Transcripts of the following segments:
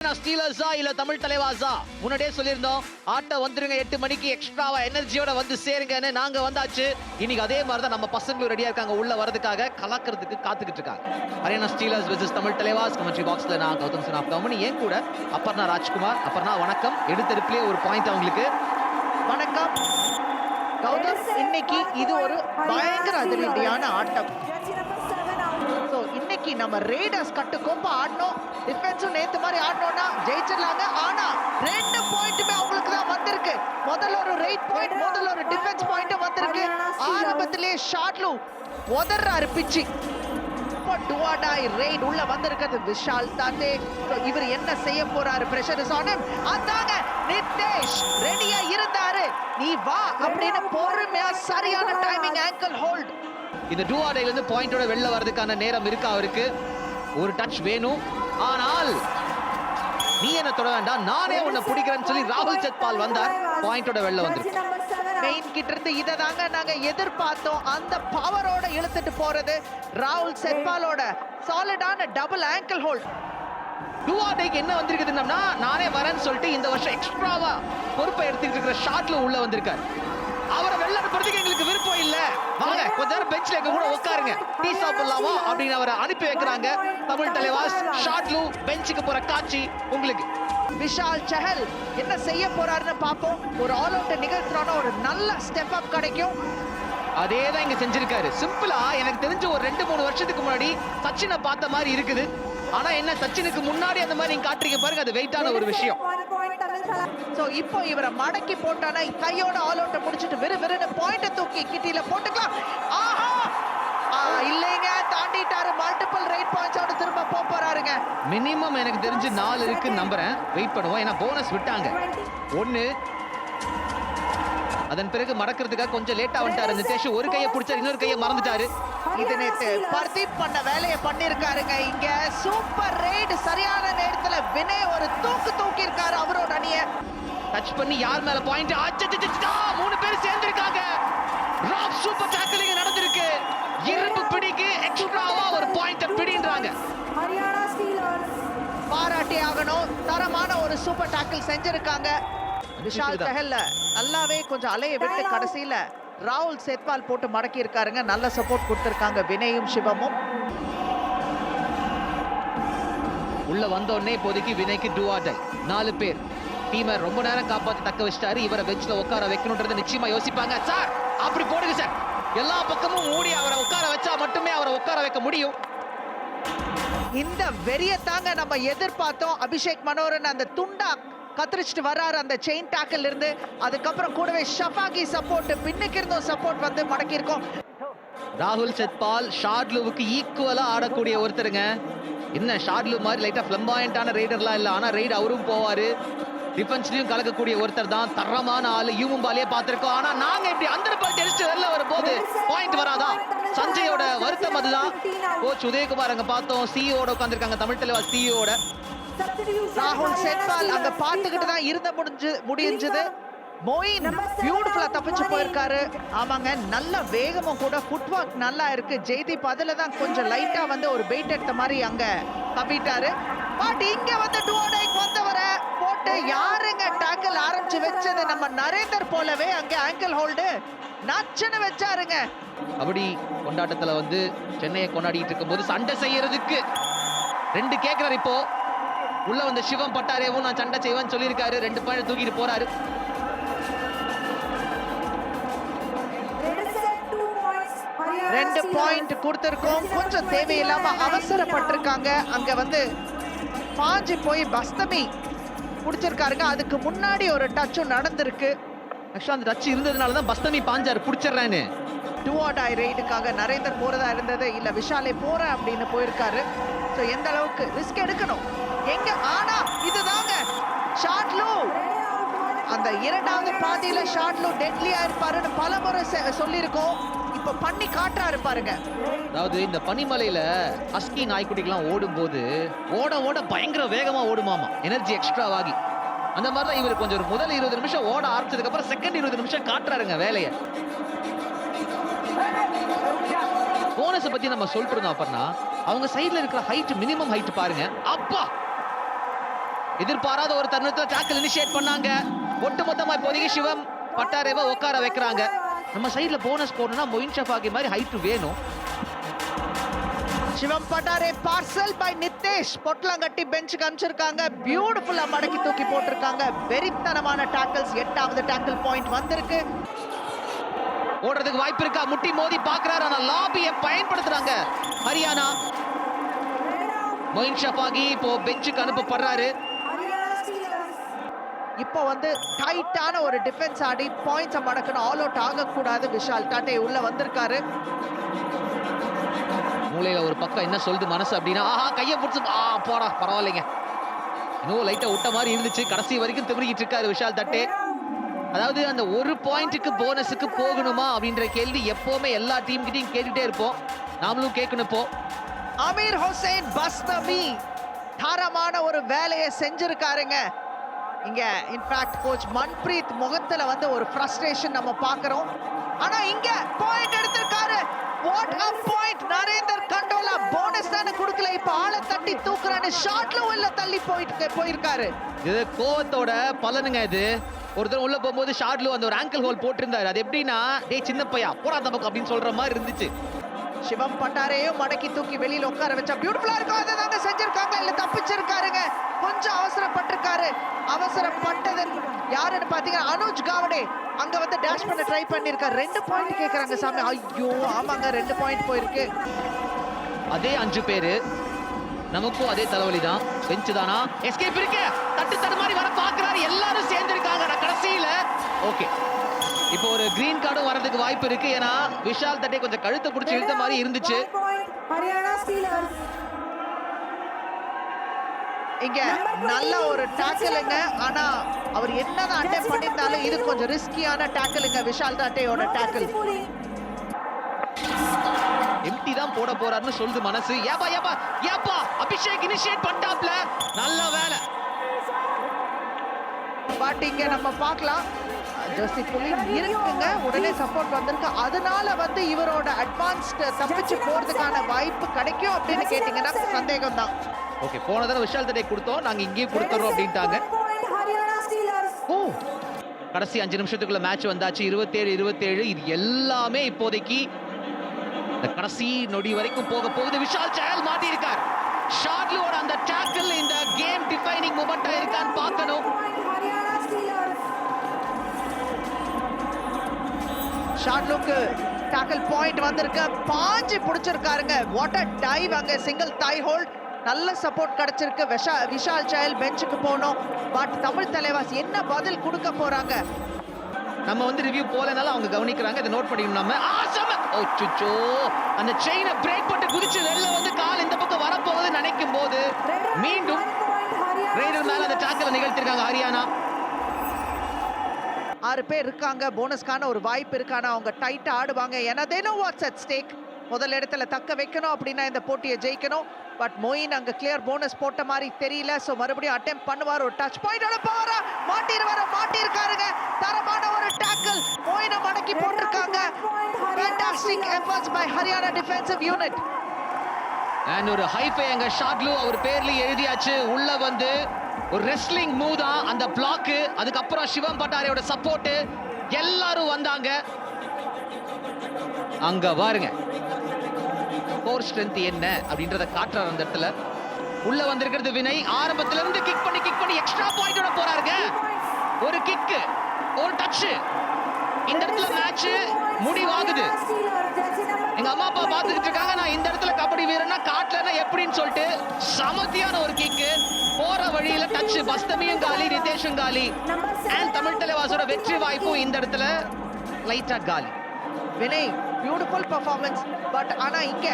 ஸ்டீலர்ஸா இல்ல தமிழ் தலைவாசா முன்னாடியே சொல்லியிருந்தோம். ஆட்டம் வந்துருங்க 8 மணிக்கு எக்ஸ்ட்ராவா எனர்ஜியோட வந்து சேருங்கன்னு. நாங்க வந்தாச்சு. இன்னைக்கு அதே மாதிரி தான் நம்ம பசங்களும் ரெடியா இருக்காங்க உள்ள வரதுக்காக, கலக்கிறதுக்கு காத்துக்கிட்டு இருக்காங்க. Haryana stealers versus Tamil Thalaivas. Commentary பாக்ஸ்ல நான் கௌதம் சின்ஹா கம்பெனி, ஏன் கூட அப்பர்ணா ராஜ்குமார். அப்பர்ணா வணக்கம். எடுத்தெடுப்புலயே ஒரு பாயிண்ட் அவங்களுக்கு. வணக்கம் கௌதம். இன்னைக்கு இது ஒரு பயங்கர அதிரடியான ஆட்டம். இன்னைக்கு நம்ம ரேடர்ஸ் கட்டுக்கோப்ப ஆடணும். டிஃபென்ஸும் நேத்து மாதிரி ஆடணும்னா ஜெயிச்சிடலாங்க. ஆனா 2 பாயிண்ட்டுமே அவங்களுக்கு தான் வந்திருக்கு. முதல்ல ஒரு ரைட் பாயிண்ட், முதல்ல ஒரு டிஃபென்ஸ் பாயிண்ட் வந்திருக்கு. ஆரம்பத்திலே ஷாட்லு உதறாரு பிச்சி. டுவாடாய் ரெய்ட் உள்ள வந்திருக்கிறது விஷால் தாத்தே. இவர் என்ன செய்ய போறாரு? Pressure is on him. அதாங்க நிதேஷ் ரெடியா இருந்தாரு. நீ வா அப்படின்னு பொறுமையா சரியான டைமிங் ஆங்கிள் ஹோல்ட். இந்த டுவாடைல இருந்து பாயிண்டோட வெளில வரதுக்கான நேரம் இருக்கு அவருக்கு. ஒரு டச் வேணும். ஆனால் நீ என்ன தொட வேண்டாம், நானே உன்னை பிடிக்கிறேன்னு சொல்லி ராகுல் சத்பால் வந்தார். பாயிண்டோட வெளில வந்திருக்கு. மெயின் கிட்ட இருந்து இதை தாங்க நாங்க எதிர்பார்த்தோம். அந்த பவரோட இழுத்துட்டு போறது ராகுல் சத்பாலோட சாலிடான டபுள் ஆங்கிள் ஹோல்ட். டுவாடைக்கு என்ன வந்திருக்குதுன்னா, நானே வரேன்னு சொல்லிட்டு இந்த வருஷம் எக்ஸ்ட்ராவா பொறுப்பை எடுத்துக்கிட்டு இருக்கிற ஷாட்ல உள்ள வந்திருக்காரு. அவரை வெளில அனுப்புறதுக்கு எங்களுக்கு விருப்பம் இல்ல, வாங்க கொஞ்ச நேரம் பெஞ்ச்ல எங்க கூட உட்காருங்க, டீ சாப்பிடலாமா அப்படின்னு அவரை அனுப்பி வைக்கிறாங்க தமிழ் தலைவாஸ். ஷாட்லு பெஞ்சுக்கு போற காட்சி உங்களுக்கு. விஷால் சஹல் என்ன செய்ய போறாருன்னு பாப்போம். ஒரு ஆல் அவுட் நிகழ்த்துறோம்னா ஒரு நல்ல ஸ்டெப் அப் கிடைக்கும். அதேதான் இங்க செஞ்சிருக்காரு. சிம்பிளா எனக்கு தெரிஞ்ச ஒரு 2-3 வருஷத்துக்கு முன்னாடி சச்சினை பார்த்த மாதிரி இருக்குது. ஆனா என்ன, சச்சினுக்கு முன்னாடி அந்த மாதிரி நீங்க காட்டுறீங்க பாருங்க, அது வெயிட்டான ஒரு விஷயம். சோ இப்போ இவரை மடக்கி போட்டானா கையோட ஆல் அவுட் முடிச்சிட்டு விறுவிறுன்னு பாயிண்ட தூக்கி கிட்டில போட்டுக்கலாம். ஆஹா இல்லைங்க, தாண்டிட்டாரு. மல்டிபிள் ரைட் பாயிண்ட்ஸோட திரும்ப போறாருங்க. மினிமம் எனக்கு தெரிஞ்சு 4 இருக்குன்னு நம்புறேன். வெயிட் பண்ணுவோம், ஏன்னா போனஸ் விட்டாங்க 1. அதன் பிறகு மடக்கிறதுக்காக கொஞ்சம் லேட்டா வந்துட்டாரு நிதேஷ். ஒரு கையை பிடிச்சாரு, இன்னொரு கையை மறந்துட்டாரு. இது நேத்து பர்தீப் பண்ண வேலையை பண்ணிருக்காருங்க. இங்க சூப்பர் ரைட். சரியான நேரத்துல வினய் ஒரு தூக்கி இருக்காரு அவரோட அணிய. டச் பண்ணி யார் மேல பாயிண்ட்? 3 பேர் சேர்ந்திருக்காங்க. ராக் சூப்பர் டாக்கிலிங் நடந்திருக்கு. இரும்பு பிடிக்கு எக்ஸ்ட்ராவா ஒரு பாயிண்ட் பிடின்றாங்க. ஹரியானா ஸ்டீலர்ஸ் பாராட்டி ஆகணும். தரமான ஒரு சூப்பர் டாக்கிள் செஞ்சிருக்காங்க. விஷால் சஹல் நல்லாவே கொஞ்சம் அலைய விட்டு கடைசியில ராகுல் சத்பால் போட்டு மடக்கி இருக்காருங்க. நல்ல சப்போர்ட் கொடுத்திருக்காங்க வினயும் சிவமும். உள்ள வந்தோடனே இப்போதைக்கு வினய்க்கு டுவாடை 4 பேர். டீமை ரொம்ப நேரம் காப்பாத்தி தக்க வச்சிட்டாரு. இவரை பெஞ்ச்ல உட்கார வைக்கணும்ன்றது நிச்சயமா யோசிப்பாங்க. சார் அப்படி போடுங்க சார், எல்லா பக்கமும் மூடி அவரை உட்கார வச்சா மட்டுமே அவரை உட்கார வைக்க முடியும். இந்த வெறிய தாங்க நம்ம எதிர்பார்த்தோம். அபிஷேக் மனோரன் அந்த துண்டா கத்திரிச்சிட்டு வர்றாரு அந்த செயின் டாக்கில் இருந்து. அதுக்கப்புறம் கூடவே ஷஃபாகி சப்போர்ட், பின்னுக்கு இருந்தும் சப்போர்ட் வந்து மடக்கி இருக்கோம். ராகுல் சத்பால் ஷாட்லுவுக்கு ஈக்குவலா ஆடக்கூடிய ஒருத்தருங்க. என்ன ஷாட்லு மாதிரி லைட்டா ஃபிளம்பாயண்டான ரைடர்லாம் இல்ல, ஆனா ரைட் அவரும் போவாரு. டிஃபென்ஸ்லயும் கலக்கக்கூடிய ஒருத்தர் தான். தரமான ஆளு. யூமும்பாலே பார்த்திருக்கோம். ஆனா நாங்க இப்படி அந்த பால் தெரிச்சு வெளில வரும்போது பாயிண்ட் வராதா? சஞ்சயோட வருத்தம் அதுதான். கோச் உதயகுமார் அங்க பார்த்தோம், சிஇஓட உட்கார்ந்திருக்காங்க, தமிழ் தலைவர் சிஇஓட. ராகுல் சத்பால் அங்க பார்த்துக்கிட்டு தான் இருந்த முடிஞ்சது. மொயின் பியூட்டிஃபுல்லா தப்பிச்சு போயிருக்காரு. ஆமாங்க, நல்ல வேகமும் கூட, ஃபுட்வொர்க் நல்லா இருக்கு. ஜெய்தீப் அதுல தான் கொஞ்சம் லைட்டா வந்து ஒரு பெயிட் எடுத்த மாதிரி அங்க தப்பிட்டாரு. பட் இங்க வந்து டுவாடைக்கு வந்தவரை போட்டு யாருங்க டாக்கிள் ஆரம்பிச்சு வச்சது? நம்ம நரேந்தர் போலவே அங்க ஆங்கிள் ஹோல்டு நச்சுன்னு வச்சாருங்க. அப்படி கொண்டாட்டத்துல வந்து சென்னையை கொண்டாடிட்டு இருக்கும்போது சண்டை செய்யறதுக்கு 2 கேக்குறாரு. இப்போ உள்ள வந்த சிவம் பட்டாரேவும் நான் சண்டை செய்வேன்னு சொல்லியிருக்காரு. 2 பாயிண்ட் தூக்கிட்டு போறாரு. ரெண்டு 2 பாயிண்ட் கொடுத்திருக்கோம். கொஞ்சம் தேவையில்லாம அவசரப்பட்டிருக்காங்க. அங்க வந்து பாஞ்சி போய் பஸ்தமி புடிச்சிருக்காருங்க. அதுக்கு முன்னாடி ஒரு டச்சும் நடந்திருக்கு. ஆக்சுவலா அந்த டச் இருந்ததுனால தான் பஸ்தமி பாஞ்சாரு புடிச்சிடுறான்னு. டுவாடாய் ரைடுக்காக நரேந்தர் போறதா இருந்தது, இல்ல விஷாலே போற அப்படின்னு போயிருக்காரு. சோ எந்த அளவுக்கு ரிஸ்க் எடுக்கணும் எங்க? ஆனா இதுதாங்க ஷாட்லு. அந்த 2வது பாதியில ஷாட்லு டெட்லியா இருப்பாருன்னு பலமுறை சொல்லியிருக்கோம். இப்ப பண்ணி காட்டுறாரு பாருங்க. அதாவது இந்த பனிமலையில ஹஸ்கி நாய்க்குட்டிகள்லாம் ஓடும் போது ஓட பயங்கர வேகமா ஓடுமாமா, எனர்ஜி எக்ஸ்ட்ரா ஆகி. அந்த மாதிரி தான் இவர் கொஞ்சம் முதல் 20 நிமிஷம் ஓட ஆரம்பிச்சதுக்கு அப்புறம் செகண்ட் 20 நிமிஷம் காட்டுறாருங்க வேலையை. போனஸை பத்தி நம்ம சொல்லிட்டு இருந்தோம். அப்படின்னா அவங்க சைடுல இருக்கிற ஹைட், மினிமம் ஹைட் பாருங்க. அப்பா எதிர்பாராத ஒரு தருணத்துல டாக்கிள் இனிஷியேட் பண்ணாங்க. ஒட்டுமொத்தமா இப்போதைக்கு சிவம் பட்டாரேவை உட்கார வைக்கிறாங்க. நம்ம சைடுல போனஸ் போடணும்னா மொயின் ஷஃபாகி மாதிரி ஹைட் வேணும். சிவம் பட்டாரே பார்சல் பை நித்தேஷ் பொட்லாங்கட்டி பெஞ்சுக்கு அனுப்பிச்சிருக்காங்க. பியூட்டிஃபுல்லா மடக்கி தூக்கி போட்டிருக்காங்க. வெறித்தனமான டாக்கிள்ஸ். 8வது டாக்கிள் பாயிண்ட் வந்திருக்கு. ஓடுறதுக்கு வாய்ப்பு இருக்கா? முட்டி மோதி பாக்குறாரு, ஆனா லாபியை பயன்படுத்துறாங்க ஹரியானா. மொயின் ஷஃபாகி இப்போ பெஞ்சுக்கு அனுப்பப்படுறாரு. Haryana Steelers. இப்போ வந்து டைட்டான ஒரு டிஃபென்ஸ் ஆடி பாயிண்ட்ஸ் மடக்கணும். ஆல் அவுட் ஆகக்கூடாது. விஷால் டாட்டே உள்ள வந்திருக்காரு. மூளையில ஒரு பக்கம் என்ன சொல்லுது மனசு அப்படின்னா, ஆஹா கையை பிடிச்சு போடா பரவாயில்லைங்க, இன்னும் லைட்டா விட்ட மாதிரி இருந்துச்சு. கடைசி வரைக்கும் திமிரிக்கிட்டு இருக்காரு விஷால் தட்டே. அதாவது அந்த ஒரு பாயிண்ட்டுக்கு போனஸுக்கு போகணுமா அப்படின்ற கேள்வி எப்பவுமே எல்லா டீம் கிட்டையும் கேட்டுட்டே இருப்போம். நாமளும் கேட்கணும். இப்போ அமீர் ஹுசைன் பஸ்தமி தரமான ஒரு வேலையை செஞ்சிருக்காருங்க. இங்க இன்ஃபேக்ட் கோச் மன்பிரீத் முகத்துல வந்து ஒரு ஃப்ரஸ்ட்ரேஷன் நம்ம பார்க்கிறோம். ஆனா இங்க பாயிண்ட் எடுத்திருக்காரு. What a point! Narender gondola bonus தானே கொடுக்கல, இப்ப ஆளை தட்டி தூக்குறான்னு ஷாட்ல உள்ள தள்ளி போயிருக்காரு. இது கோவத்தோட பலனுங்க. இது ஒருத்தர் உள்ள போகும்போது ஷாட்ல அந்த ஒரு ஆங்கிள் ஹோல் போட்டிருந்தாரு. அது எப்படின்னா, டேய் சின்ன பையா போடா தமக்கு அப்படின்னு சொல்ற மாதிரி இருந்துச்சு. சிவம் பட்டாரையும் மடக்கி தூக்கி வெளியில உட்கார வச்சா பியூட்டிஃபுல்லா இருக்கும். அதை தாங்க செஞ்சிருக்காங்க. இல்ல தப்பிச்சிருக்காருங்க. கொஞ்சம் அவசரப்பட்டிருக்காரு. அவசரப்பட்டது யாருன்னு பாத்தீங்கன்னா அனுஜ் காவடே அங்க வந்து டேஷ் பண்ண ட்ரை பண்ணிருக்காரு. 2 பாயிண்ட் கேக்குறாங்க சாமி. ஐயோ ஆமாங்க, 2 பாயிண்ட் போயிருக்கு. அதே 5 பேரு, நமக்கும் அதே தலைவலி தான். பெஞ்ச் தானா? எஸ்கேப் இருக்கு. தட்டு தடு மாதிரி வர பாக்குறாரு. எல்லாரும் சேர்ந்து இருக்காங்க. கடைசியில ஓகே, இப்போ ஒரு கிரீன் கார்டும் வரதுக்கு வாய்ப்பு இருக்கு. ஏன்னா விஷால் தட்டே கொஞ்சம் கழுத்தை பிடிச்சி இழுத்த மாதிரி இருந்துச்சு. 1 point Haryana Steelers. இங்க நல்ல ஒரு டாக்கிளுங்க. ஆனா அவர் என்னதான் அட்டெம்ப்ட் பண்ணிருந்தாலும் இது கொஞ்சம் ரிஸ்கியான டாக்கிளுங்க. விஷால் தாட்டேயோட டாக்கிள் எம்டி தான் போட போறாருன்னு சொல்லுது மனசு. ஏப்பா ஏப்பா ஏப்பா அபிஷேக் இனிஷியேட் பண்ணிட்டாப்ல. நல்ல வேலை. பட் இங்க நம்ம பார்க்கலாம் ஜெர்சி புலி இருக்குங்க. உடனே சப்போர்ட் வந்திருக்கு. அதனால வந்து இவரோட அட்வான்ஸ்ட் தப்பிச்சு போறதுக்கான வாய்ப்பு கிடைக்கும் அப்படின்னு கேட்டீங்கன்னா சந்தேகம் தான். ஓகே, போன தடவை விஷால் தட்டே கொடுத்தோம், நாங்க இங்கேயும் கொடுத்துறோம் அப்படின்ட்டாங்க. 1 point Haryana Steelers. ஓ, கடைசி 5 நிமிஷத்துக்குள்ள மேட்ச் வந்தாச்சு. 27-27. இது எல்லாமே இப்போதைக்கு இந்த கடைசி நொடி வரைக்கும் போக போகுது. விஷால் சஹல் மாட்டி இருக்கார். ஷாட்லோட அந்த டாக்கிள் இந்த கேம் டிஃபைனிங் மொமெண்டா இருக்கான்னு பார்க்கணும். 1 point Haryana Steelers. ஷாட்லுக்கு டாக்கிள் பாயிண்ட் வந்திருக்கு. பாஞ்சு பிடிச்சிருக்காருங்க. What a dive! அங்க சிங்கிள் தை ஹோல்ட். நல்ல சப்போர்ட் கிடைச்சிருக்கு. விஷால் சஹல் பெஞ்சுக்கு போனோம். பட் தமிழ் தலைவாஸ் என்ன பதில் கொடுக்க போறாங்க? நம்ம வந்து ரிவ்யூ போலனால அவங்க கவனிக்கிறாங்க. இதை நோட் பண்ணிக்கணும் நம்ம. ஓச்சுச்சோ, அந்த செயினை பிரேக் பண்ணி குதிச்சு வெளில வந்து கால் இந்த பக்கம் வரப்போகுது நினைக்கும் போது மீண்டும் 1 point Haryana ரெய்டர் மேல அந்த டாக்கிளை நிகழ்த்திருக்காங்க ஹரியானா. 6 பேர் இருக்காங்க. போனஸ்க்கான ஒரு வாய்ப்பு இருக்கானா? அவங்க டைட்டா ஆடுவாங்க. ஏன்னா they know what's at stake. முதல் இடத்துல தக்க வைக்கணும் அப்படின்னா இந்த போட்டியை ஜெயிக்கணும். பட் மொயின் அங்க கிளியர் போனஸ் போட்ட மாதிரி தெரியல. சோ மறுபடியும் அட்டெம்ப்ட் பண்ணுவார். ஒரு டச் பாயிண்டோட போறா மாட்டிருக்காருங்க. தரமான ஒரு டாக்கிள். மொயினை மடக்கி போட்டிருக்காங்க. Fantastic efforts by Haryana defensive unit. And ஒரு ஹைஃபை அங்க ஷாட்லு அவர் பேர்ல எழுதியாச்சு. உள்ள வந்து ஒரு ரெஸ்லிங் மூவ் தான் அந்த பிளாக். அதுக்கப்புறம் சிவம் பட்டாரையோட சப்போர்ட் எல்லாரும் வந்தாங்க. அங்க பாருங்க கோர் ஸ்ட்ரென்த் என்ன அப்படின்றத காட்டுறாரு அந்த இடத்துல. உள்ள வந்திருக்கிறது வினய். ஆரம்பத்துல இருந்து கிக் பண்ணி எக்ஸ்ட்ரா பாயிண்டோட போறாருங்க. ஒரு கிக், ஒரு டச். இந்த இடத்துல மேட்ச் முடிவாகுது. எங்க அம்மா அப்பா பாத்துக்கிட்டு இருக்காங்க. நான் இந்த இடத்துல கபடி வீரனா காட்டலன்னா எப்படின்னு சொல்லிட்டு சமத்தியான ஒரு கிக். போற வழியில டச். பஸ்தமியும் காலி, ரிதேஷும் காலி. அண்ட் தமிழ் தலைவாசோட வெற்றி வாய்ப்பும் இந்த இடத்துல லைட்டா காலி. Vinay beautiful performance. பட் ஆனா இங்க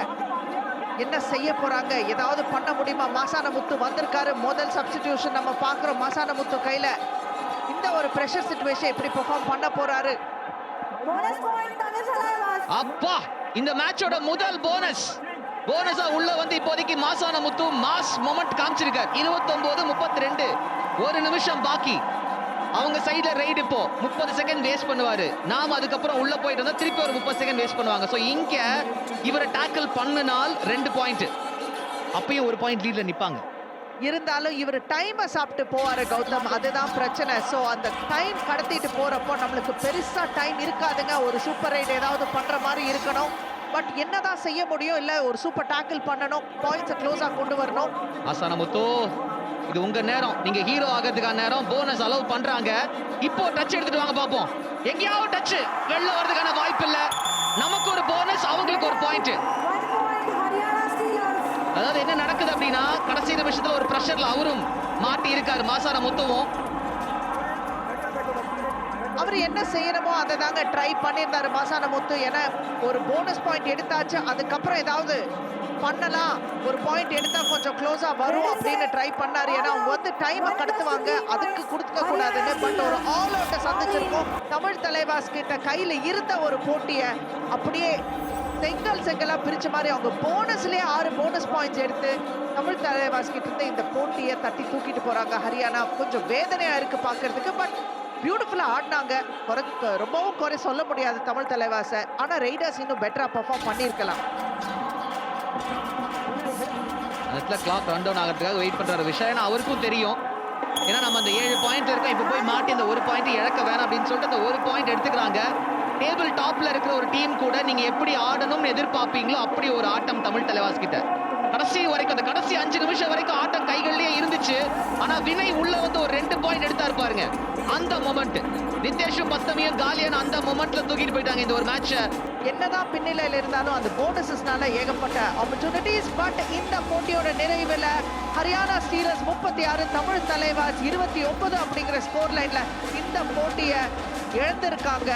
என்ன செய்ய போறாங்க? ஏதாவது பண்ண முடியுமா? மாசான முத்து வந்திருக்காரு. முதல் சப்ஸ்டிடியூஷன் நம்ம பார்க்கிறோம் மாசான முத்து கையில. இந்த ஒரு பிரஷர் சிச்சுவேஷன் எப்படி பெர்ஃபார்ம் பண்ண போறாரு? Bonus point Tamil Talaiwas. அப்பா, இந்த மேட்சோட முதல் போனஸா உள்ள வந்து இப்போதைக்கு மாசான முத்து மாஸ் மொமெண்ட் காமிச்சிருக்கார். 29-32. 1 நிமிஷம் பாக்கி. அவங்க சைடுல ரைடு இப்போ 30 செகண்ட் வேஸ்ட் பண்ணுவாரு. நாம அதுக்கப்புறம் உள்ள போயிட்டு வந்தா திருப்பி ஒரு 30 செகண்ட் வேஸ்ட் பண்ணுவாங்க. சோ இங்க இவரை டாக்கிள் பண்ணினால் 2 பாயிண்ட். அப்பயும் 1 பாயிண்ட் லீட்ல நிப்பாங்க. இருந்தாலும் இவர் டைமை சாப்பிட்டு போவாரு கௌதம், அதுதான் பிரச்சனை. ஸோ அந்த டைம் கடத்திட்டு போறப்போ நம்மளுக்கு பெருசா டைம் இருக்காதுங்க. ஒரு சூப்பர் ரைட் ஏதாவது பண்ற மாதிரி இருக்கணும். பட் என்னதான் செய்ய முடியும், இல்ல ஒரு சூப்பர் டாக்கிள் பண்ணணும், பாயிண்ட்ஸை க்ளோஸா கொண்டு வரணும். ஆசான முத்து, இது உங்க நேரம், நீங்க ஹீரோ ஆகிறதுக்கான நேரம். போனஸ் அலோவ் பண்றாங்க. இப்போ டச் எடுத்துட்டு வாங்க பாப்போம். எங்கேயாவது டச் வெளில வரதுக்கான வாய்ப்பு இல்ல. நமக்கு ஒரு போனஸ், அவங்களுக்கு ஒரு பாயிண்ட். 1 point Haryana Steelers. அதாவது என்ன நடக்குது அப்படின்னா, கடைசி நிமிஷத்துல ஒரு பிரஷர்ல அவரும் மாட்டி இருக்காரு, மாசான முத்துவும். அவர் என்ன செய்யணுமோ அதை தாங்க ட்ரை பண்ணியிருந்தாரு மாசான முத்து. ஏன்னா ஒரு போனஸ் பாயிண்ட் எடுத்தாச்சு, அதுக்கப்புறம் ஏதாவது பண்ணலாம், ஒரு பாயிண்ட் எடுத்தா கொஞ்சம் க்ளோஸா வரும் அப்படின்னு ட்ரை பண்ணாரு. ஏன்னா அவங்க வந்து டைமை கடத்துவாங்க, அதுக்கு கொடுக்க கூடாதுன்னு. பட் ஒரு ஆல் அவுட்டை சந்திச்சிருக்கோம். தமிழ் தலைவாஸ் கிட்ட கையில இருந்த ஒரு போட்டியை அப்படியே செங்கலா பிரிச்ச மாதிரி அவங்க போனஸ்லயே 6 போனஸ் பாயிண்ட்ஸ் எடுத்து தமிழ் தலைவாஸ் கிட்ட இருந்து இந்த போட்டியை தட்டி தூக்கிட்டு போறாங்க ஹரியானா. கொஞ்சம் வேதனையா இருக்கு பாக்குறதுக்கு. பட் பியூட்டிஃபுல்லா ஆடினாங்க. ரொம்பவும் குறை சொல்ல முடியாது தமிழ் தலைவாச. ஆனா ரைடர்ஸ் இன்னும் பெட்டரா பெர்ஃபார்ம் பண்ணியிருக்கலாம். அந்த கிளாக் ரன் டவுன் ஆகிறதுக்காக வெயிட் பண்றாரு விஷயம். ஏன்னா அவருக்கும் தெரியும், ஏன்னா நம்ம அந்த 7 பாயிண்ட் இருக்கோம், இப்போ போய் மாட்டி அந்த ஒரு பாயிண்ட் இழக்க வேணாம் அப்படின்னு சொல்லிட்டு அந்த ஒரு பாயிண்ட் எடுத்துக்கிறாங்க. டேபிள் டாப்ல இருக்கிற ஒரு டீம் கூட நீங்க எப்படி ஆடணும்னு எதிர்பார்ப்பீங்களோ அப்படி ஒரு ஆட்டம் தமிழ் தலைவாஸ் கிட்ட. கடைசி வரைக்கும், அந்த கடைசி 5 நிமிஷம் வரைக்கும் ஆட்டம் கைகள்லயே இருந்துச்சு. ஆனா வினய் உள்ள வந்து ஒரு 2 பாயிண்ட் எடுத்தா இருப்பாருங்க. அந்த மொமெண்ட் நிதேஷும் பத்தமியும் காலியான அந்த மொமெண்ட்ல தூக்கிட்டு போயிட்டாங்க இந்த ஒரு மேட்ச. என்னதான் பின்னிலையில இருந்தாலும் அந்த போனஸஸ்னால ஏகப்பட்ட ஆப்பர்ச்சுனிட்டிஸ். பட் இந்த போட்டியோட நிறைவுல ஹரியானா ஸ்டீலர்ஸ் 36, தமிழ் தலைவாஸ் 29 அப்படிங்கிற ஸ்கோர் லைன்ல இந்த போட்டியை இழந்திருக்காங்க.